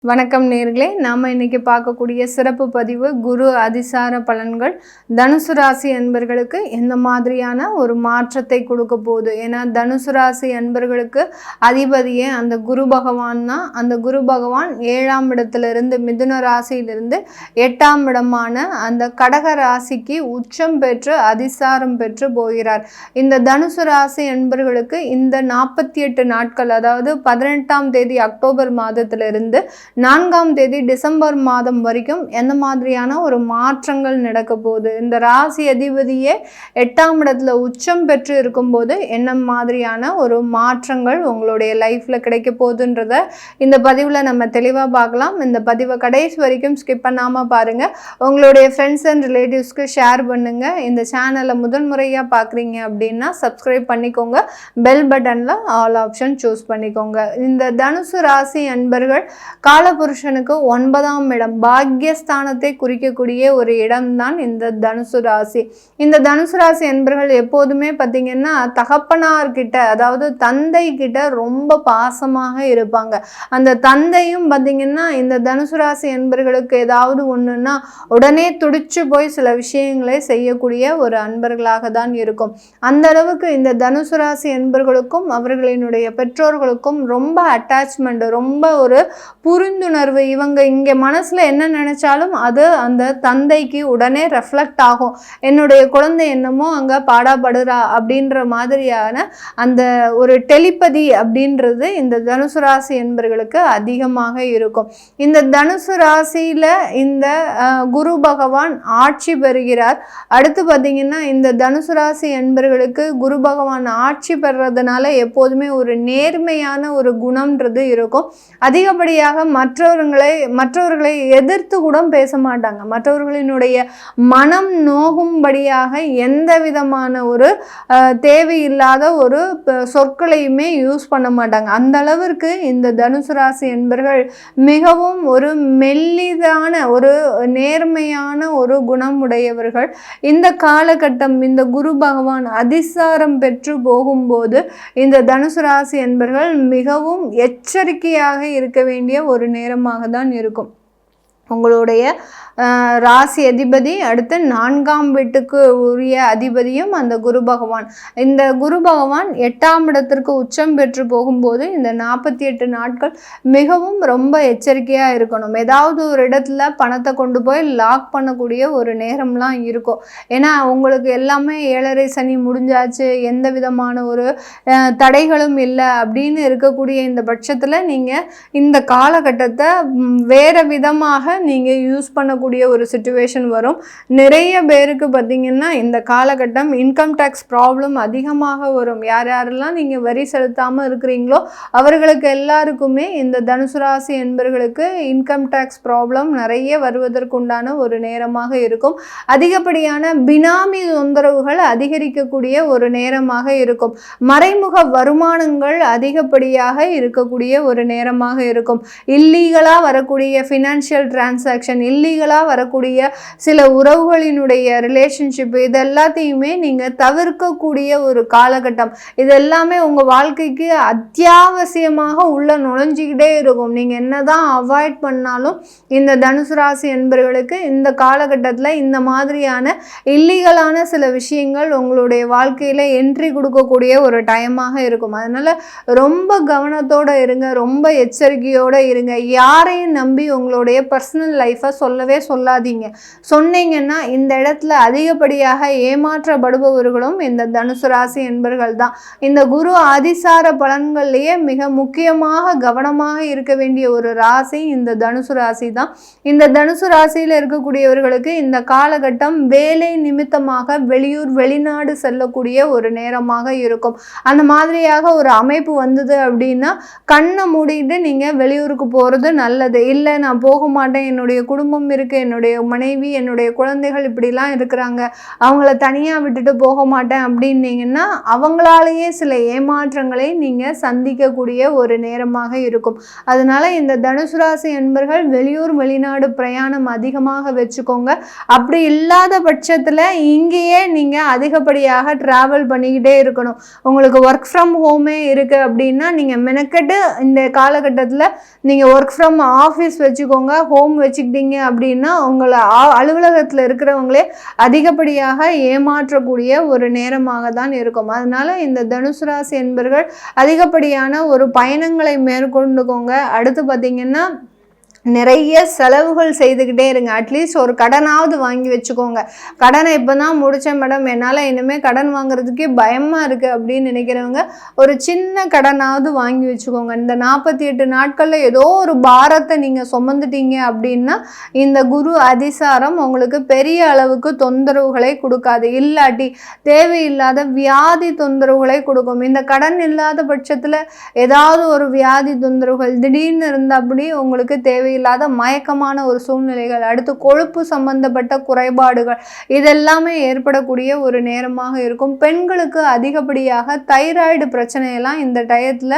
வணக்கம் நேர்களே, நாம் இன்னைக்கு பார்க்கக்கூடிய சிறப்பு பதிவு குரு அதிசார பலன்கள் தனுசு ராசி அன்பர்களுக்கு எந்த மாதிரியான ஒரு மாற்றத்தை கொடுக்க போகுது. ஏன்னா தனுசு ராசி அன்பர்களுக்கு அதிபதியே அந்த குரு பகவான் தான். அந்த குரு பகவான் 7ஆம் இடத்திலிருந்து மிதுன ராசியிலிருந்து 8ஆம் இடமான அந்த கடக ராசிக்கு உச்சம் பெற்று அதிசாரம் பெற்று போகிறார். இந்த தனுசு ராசி அன்பர்களுக்கு இந்த 48 நாட்கள், அதாவது 18ஆம் தேதி அக்டோபர் மாதத்திலிருந்து 4ஆம் தேதி டிசம்பர் மாதம் வரைக்கும் எந்த மாதிரியான ஒரு மாற்றங்கள் நடக்க போகுது, இந்த ராசி அதிபதியே 8ஆம் இடத்துல உச்சம் பெற்று இருக்கும்போது என்ன மாதிரியான ஒரு மாற்றங்கள் உங்களுடைய லைஃப்ல கிடைக்க போகுதுன்றத இந்த பதிவில் நம்ம தெளிவாக பார்க்கலாம். இந்த பதிவை கடைசி வரைக்கும் ஸ்கிப் பண்ணாமல் பாருங்க. உங்களுடைய ஃப்ரெண்ட்ஸ் அண்ட் ரிலேட்டிவ்ஸ்க்கு ஷேர் பண்ணுங்க. இந்த சேனலை முதன்முறையாக பார்க்குறீங்க அப்படின்னா சப்ஸ்கிரைப் பண்ணிக்கோங்க. பெல் பட்டனில் ஆல் ஆப்ஷன் சூஸ் பண்ணிக்கோங்க. இந்த தனுசு ராசி அன்பர்கள் காலபுருஷனுக்கு 9ஆம் இடம் பாக்யஸ்தானத்தை குறிக்கக்கூடிய ஒரு இடம்தான் இந்த தனுசு ராசி. இந்த தனுசு ராசி என்பர்கள் எப்போதுமே பார்த்தீங்கன்னா தகப்பனார்கிட்ட, அதாவது தந்தை கிட்ட ரொம்ப பாசமாக இருப்பாங்க. அந்த தந்தையும் பார்த்தீங்கன்னா இந்த தனுசு ராசி என்பர்களுக்கு ஏதாவது ஒன்றுன்னா உடனே துடிச்சு போய் சில விஷயங்களை செய்யக்கூடிய ஒரு அன்பர்களாக தான் இருக்கும். அந்த அளவுக்கு இந்த தனுசு ராசி என்பர்களுக்கும் அவர்களினுடைய பெற்றோர்களுக்கும் ரொம்ப அட்டாச்மெண்ட், ரொம்ப ஒரு புரிந்துணர்வு. இவங்க இங்கே மனசில் என்ன நினைச்சாலும் அது அந்த தந்தைக்கு உடனே ரெஃப்ளெக்ட் ஆகும். என்னுடைய குழந்தை என்னமோ அங்கே பாடாப்படுறா அப்படின்ற மாதிரியான அந்த ஒரு டெலிபதி அப்படின்றது இந்த தனுசு ராசி என்பர்களுக்கு அதிகமாக இருக்கும். இந்த தனுசு ராசியில் இந்த குரு பகவான் ஆட்சி பெறுகிறார். அடுத்து பார்த்தீங்கன்னா இந்த தனுசு ராசி என்பர்களுக்கு குரு பகவான் ஆட்சி பெறுறதுனால எப்போதுமே ஒரு நேர்மையான ஒரு குணம்ன்றது இருக்கும். அதிகப்படியாக மற்றவர்களை எதிர்த்து கூட பேச மாட்டாங்க. மற்றவர்களினுடைய மனம் நோகும்படியாக எந்த விதமான ஒரு தேவையில்லாத ஒரு சொற்களையுமே யூஸ் பண்ண மாட்டாங்க. அந்த அளவிற்கு இந்த தனுசு ராசி என்பர்கள் மிகவும் ஒரு மெல்லிதான ஒரு நேர்மையான ஒரு குணம் உடையவர்கள். இந்த காலகட்டம் இந்த குரு பகவான் அதிசாரம் பெற்று போகும்போது இந்த தனுசு ராசி என்பர்கள் மிகவும் எச்சரிக்கையாக இருக்க வேண்டிய ஒரு நேரமாக தான் இருக்கும். உங்களுடைய ராசி அதிபதி, அடுத்து 4ஆம் வீட்டுக்கு உரிய அதிபதியும் அந்த குரு பகவான். இந்த குரு பகவான் 8ஆம் இடத்திற்கு உச்சம் பெற்று போகும்போது இந்த 48 நாட்கள் மிகவும் ரொம்ப எச்சரிக்கையாக இருக்கணும். ஏதாவது ஒரு இடத்துல பணத்தை கொண்டு போய் லாக் பண்ணக்கூடிய ஒரு நேரம்லாம் இருக்கும். ஏன்னா உங்களுக்கு எல்லாமே 7.5 சனி முடிஞ்சாச்சு, எந்த விதமான ஒரு தடைகளும் இல்லை அப்படின்னு இருக்கக்கூடிய இந்த பட்சத்தில் நீங்கள் இந்த காலகட்டத்தை வேறு விதமாக நீங்கள் யூஸ் பண்ணக்கூடிய ஒரு சிச்சுவேஷன் வரும். நிறைய பேருக்கு பார்த்தீங்கன்னா இந்த காலகட்டம் இன்கம் டேக்ஸ் ப்ராப்ளம் அதிகமாக வரும். யாரெல்லாம் நீங்கள் வரி செலுத்தாமல் இருக்கிறீங்களோ அவர்களுக்கு எல்லாருக்குமே இந்த தனுசு ராசி என்பர்களுக்கு இன்கம் டேக்ஸ் ப்ராப்ளம் நிறைய வருவதற்குண்டான ஒரு நேரமாக இருக்கும். அதிகப்படியான பினாமி தொந்தரவுகள் அதிகரிக்கக்கூடிய ஒரு நேரமாக இருக்கும். மறைமுக வருமானங்கள் அதிகப்படியாக இருக்கக்கூடிய ஒரு நேரமாக இருக்கும். இல்லீகலாக வரக்கூடிய ஃபினான்ஷியல் டிரான்சாக்ஷன், இல்லீகலாக வரக்கூடிய சில உறவுகளினுடைய ரிலேஷன்ஷிப், இதெல்லாத்தையுமே நீங்கள் தவிர்க்கக்கூடிய ஒரு காலகட்டம். இதெல்லாமே உங்கள் வாழ்க்கைக்கு அத்தியாவசியமாக உள்ள நுழைஞ்சிக்கிட்டே இருக்கும். நீங்கள் என்னதான் அவாய்ட் பண்ணாலும் இந்த தனுசு ராசி என்பவர்களுக்கு இந்த காலகட்டத்தில் இந்த மாதிரியான இல்லீகலான சில விஷயங்கள் உங்களுடைய வாழ்க்கையில் என்ட்ரி கொடுக்கக்கூடிய ஒரு டைமாக இருக்கும். அதனால் ரொம்ப கவனத்தோடு இருங்க, ரொம்ப எச்சரிக்கையோடு இருங்க. யாரையும் நம்பி உங்களுடைய பர்சனல் லைஃப்பை சொல்லவே சொல்லாதீங்க. சொன்னீங்கன்னா இந்த இடத்துல அதிகப்படியாக ஏமாற்றப்படுபவர்களும் இந்த தனுசு ராசி என்பர்கள் தான். இந்த குரு அதிசார பலன்கள்லேயே மிக முக்கியமாக கவனமாக இருக்க வேண்டிய ஒரு ராசி இந்த தனுசு ராசி தான். இந்த தனுசு ராசியில் இருக்கக்கூடியவர்களுக்கு இந்த காலகட்டம் வேலை நிமித்தமாக வெளியூர் வெளிநாடு செல்லக்கூடிய ஒரு நேரமாக இருக்கும். அந்த மாதிரியாக ஒரு அமைப்பு வந்தது அப்படின்னா கண்ணை மூடிட்டு நீங்கள் வெளியூருக்கு போகிறது நல்லது. இல்லை நான் போக மாட்டேன், என்னுடைய குடும்பம் இருக்குது, என்னுடைய மனைவி, என்னுடைய குழந்தைகள் இப்படிலாம் இருக்கிறாங்க, அவங்கள தனியாக விட்டுட்டு போக மாட்டேன் அப்படின்னீங்கன்னா அவங்களாலேயே சில ஏமாற்றங்களை நீங்கள் சந்திக்கக்கூடிய ஒரு நேரமாக இருக்கும். அதனால இந்த தனுசு ராசி என்பர்கள் வெளியூர் வெளிநாடு பிரயாணம் அதிகமாக வச்சுக்கோங்க. அப்படி இல்லாத பட்சத்தில் இங்கேயே நீங்கள் அதிகப்படியாக ட்ராவல் பண்ணிக்கிட்டே இருக்கணும். உங்களுக்கு ஒர்க் ஃப்ரம் ஹோமே இருக்குது அப்படின்னா நீங்கள் மெனக்கெட்டு இந்த காலகட்டத்தில் நீங்கள் ஒர்க் ஃப்ரம் ஆஃபீஸ் வச்சுக்கோங்க. ஹோம் வச்சுக்கிட்டீங்க அப்படின்னா உங்களை அலுவலகத்தில் இருக்கிறவங்களே அதிகப்படியாக ஏமாற்றக்கூடிய ஒரு நேரமாக தான் இருக்கும். அதனால இந்த தனுசு ராசி என்பர்கள் அதிகப்படியான ஒரு பயணங்களை மேற்கொண்டுக்கோங்க. அடுத்து பார்த்தீங்கன்னா நிறைய செலவுகள் செய்துக்கிட்டே இருங்க. அட்லீஸ்ட் ஒரு கடனாவது வாங்கி வச்சுக்கோங்க. கடனை இப்போ தான் முடித்தேன் மேடம், என்னால் இனிமேல் கடன் வாங்குறதுக்கே பயமாக இருக்குது அப்படின்னு நினைக்கிறவங்க ஒரு சின்ன கடனாவது வாங்கி வச்சுக்கோங்க. இந்த 48 நாட்களில் ஏதோ ஒரு பாரத்தை நீங்கள் சுமந்துட்டீங்க அப்படின்னா இந்த குரு அதிசாரம் உங்களுக்கு பெரிய அளவுக்கு தொந்தரவுகளை கொடுக்காது. இல்லாட்டி தேவையில்லாத வியாதி தொந்தரவுகளை கொடுக்கும். இந்த கடன் இல்லாத பட்சத்தில் ஏதாவது ஒரு வியாதி தொந்தரவுகள் திடீர்னு இருந்தபடி உங்களுக்கு தேவையில்லாத மயக்கமான ஒரு சூழ்நிலைகள், அடுத்து கொழுப்பு சம்பந்தப்பட்ட குறைபாடுகள் இதெல்லாமே ஏற்படக்கூடிய ஒரு நேரமாக இருக்கும். பெண்களுக்கு அதிகப்படியாக தைராய்டு பிரச்சனையெல்லாம் இந்த டயத்தில்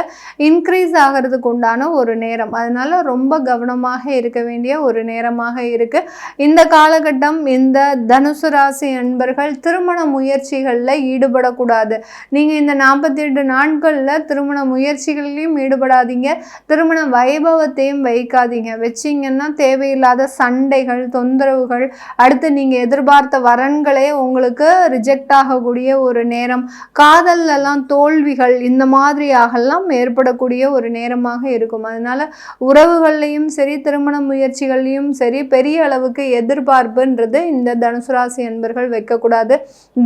இன்க்ரீஸ் ஆகிறதுக்கு உண்டான ஒரு நேரம். அதனால ரொம்ப கவனமாக இருக்க வேண்டிய ஒரு நேரமாக இருக்கு இந்த காலகட்டம். இந்த தனுசு ராசி அன்பர்கள் திருமண முயற்சிகளில் ஈடுபடக்கூடாது. நீங்கள் இந்த 48 நாட்களில் திருமண முயற்சிகளிலையும் ஈடுபடாதீங்க, திருமண வைபவத்தையும் வைக்காதீங்க. வச்சிங்கன்னா தேவையில்லாத சண்டைகள், தொந்தரவுகள், அடுத்து நீங்கள் எதிர்பார்த்த வரன்களே உங்களுக்கு ரிஜெக்ட் ஆகக்கூடிய ஒரு நேரம், காதல்லாம் தோல்விகள் இந்த மாதிரியாகலாம் ஏற்படக்கூடிய ஒரு நேரமாக இருக்கும். அதனால உறவுகள்லையும் சரி திருமண முயற்சிகள்லையும் சரி பெரிய அளவுக்கு எதிர்பார்ப்புன்றது இந்த தனுசு ராசி அன்பர்கள் வைக்கக்கூடாது.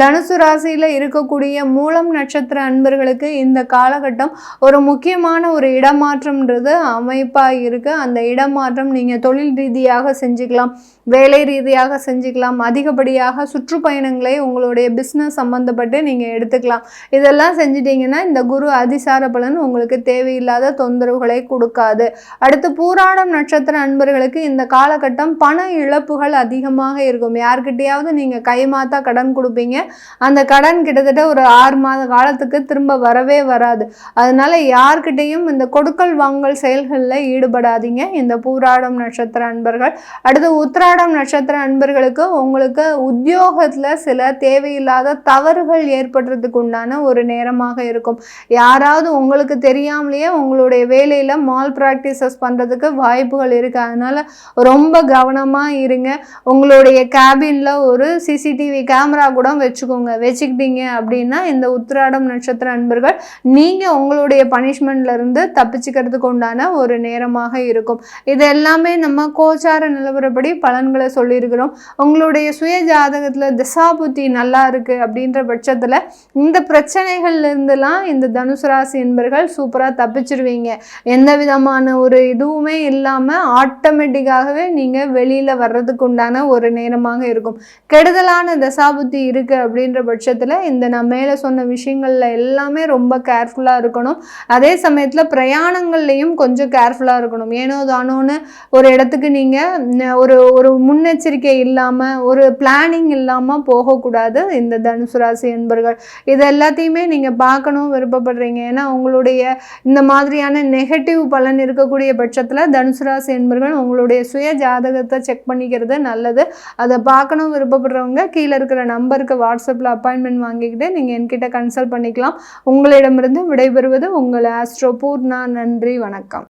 தனுசு ராசியில் இருக்கக்கூடிய மூலம் நட்சத்திர அன்பர்களுக்கு இந்த காலகட்டம் ஒரு முக்கியமான ஒரு இடமாற்றம்ன்றது அமைப்பாக இருக்கு. அந்த இடமாற்றம் நீங்கள் தொழில் ரீதியாக செஞ்சுக்கலாம், வேலை ரீதியாக செஞ்சுக்கலாம், அதிகப்படியாக சுற்றுப்பயணங்களை உங்களுடைய பிஸ்னஸ் சம்மந்தப்பட்டு நீங்கள் எடுத்துக்கலாம். இதெல்லாம் செஞ்சிட்டிங்கன்னா இந்த குரு அதிசார பலன் உங்களுக்கு தேவையில்லாத தொந்தரவுகளை கொடுக்காது. அடுத்து பூராடம் நட்சத்திர அன்பர்களுக்கு இந்த காலகட்டம் பண இழப்புகள் அதிகமாக இருக்கும். யார்கிட்டையாவது நீங்கள் கைமாத்தா கடன் கொடுப்பீங்க, அந்த கடன் கிட்டத்தட்ட ஒரு 6 மாத காலத்துக்கு திரும்ப வரவே வராது. அதனால யார்கிட்டையும் இந்த கொடுக்கல் வாங்கல் செயல்களில் ஈடுபடாதீங்க இந்த பூராடம் நட்சத்திர அன்பர்கள். அடுத்து உத்திராடம் நட்சத்திர அன்பர்களுக்கு உங்களுக்கு உத்தியோகத்தில் சில தேவையில்லாத தவறுகள் ஏற்படுறதுக்கு உண்டான ஒரு நேரமாக இருக்கும். யாராவது உங்களுக்கு தெரியாமலேயே உங்களுடைய வேலையில் மால் ப்ராக்டிசஸ் பண்ணுறதுக்கு வாய்ப்புகள் இருக்குது. அதனால் ரொம்ப கவனமாக இருங்க. உங்களுடைய கேபினில் ஒரு சிசிடிவி கேமரா கூட வச்சுக்கோங்க. வச்சுக்கிட்டீங்க அப்படின்னா இந்த உத்திராடம் நட்சத்திர அன்பர்கள் நீங்கள் உங்களுடைய பனிஷ்மெண்ட்லேருந்து தப்பிச்சுக்கிறதுக்கு உண்டான ஒரு நேரமாக இருக்கும். இது எல்லாமே நம்ம கோச்சார நிலவரப்படி பலன்களை சொல்லியிருக்கிறோம். உங்களுடைய சுய ஜாதகத்தில் திசாபுத்தி நல்லா இருக்குது அப்படின்ற பட்சத்தில் இந்த பிரச்சனைகள்லேருந்துலாம் இந்த தனுசு ராசி என்பர்கள் சூப்பராக தப்பிச்சிருவீங்க. எந்த விதமான ஒரு இதுவுமே இல்லாமல் ஆட்டோமேட்டிக்காகவே நீங்கள் வெளியில் வர்றதுக்கு உண்டான ஒரு நேரமாக இருக்கும். கெடுதலான தசாபுத்தி இருக்குது அப்படின்ற பட்சத்தில் இந்த நான் மேலே சொன்ன விஷயங்களில் எல்லாமே ரொம்ப கேர்ஃபுல்லாக இருக்கணும். அதே சமயத்தில் பிரயாணங்கள்லையும் கொஞ்சம் கேர்ஃபுல்லாக இருக்கணும். ஏனோ தானோன்னு ஒரு இடத்துக்கு நீங்கள் ஒரு முன்னெச்சரிக்கை இல்லாமல் ஒரு பிளானிங் இல்லாமல் போகக்கூடாது இந்த தனுசு ராசி என்பர்கள். இது எல்லாத்தையுமே நீங்கள் பார்க்கணும் விருப்பப்படுறீங்க. ஏன்னா உங்களுடைய இந்த மாதிரியான நெகட்டிவ் பலன் இருக்கக்கூடிய பட்சத்தில் தனுசு ராசி என்பர்கள் உங்களுடைய சுய ஜாதகத்தை செக் பண்ணிக்கிறது நல்லது. அதை பார்க்கணும் விருப்பப்படுறவங்க கீழே இருக்கிற நம்பருக்கு வாட்ஸ்அப்பில் அப்பாயின்மெண்ட் வாங்கிக்கிட்டு நீங்கள் என்கிட்ட கன்சல்ட் பண்ணிக்கலாம். உங்களிடமிருந்து விடைபெறுவது உங்கள் ஆஸ்ட்ரோ பூர்ணா. நன்றி, வணக்கம்.